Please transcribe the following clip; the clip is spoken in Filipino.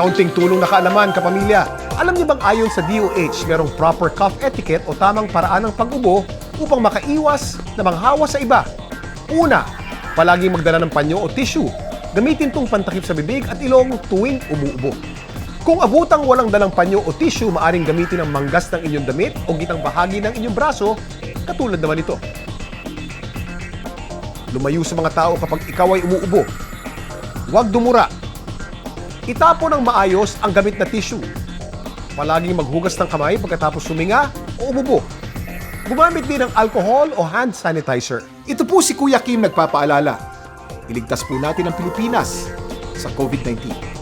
Kaunting tulong na kaalaman, kapamilya. Alam niyo bang ayon sa DOH, merong proper cough etiquette o tamang paraan ng pag-ubo upang makaiwas na manghawa sa iba? Una, palaging magdala ng panyo o tissue. Gamitin tong pantakip sa bibig at ilong tuwing umuubo. Kung abutang walang dalang panyo o tissue, maaring gamitin ang manggas ng inyong damit o gitang bahagi ng inyong braso, katulad naman ito. Lumayo sa mga tao kapag ikaw ay umuubo. Huwag dumura. Itapon ng maayos ang gamit na tissue. Palaging maghugas ng kamay pagkatapos suminga o umubo. Gumamit din ng alcohol o hand sanitizer. Ito po si Kuya Kim nagpapaalala. Iligtas po natin ang Pilipinas sa COVID-19.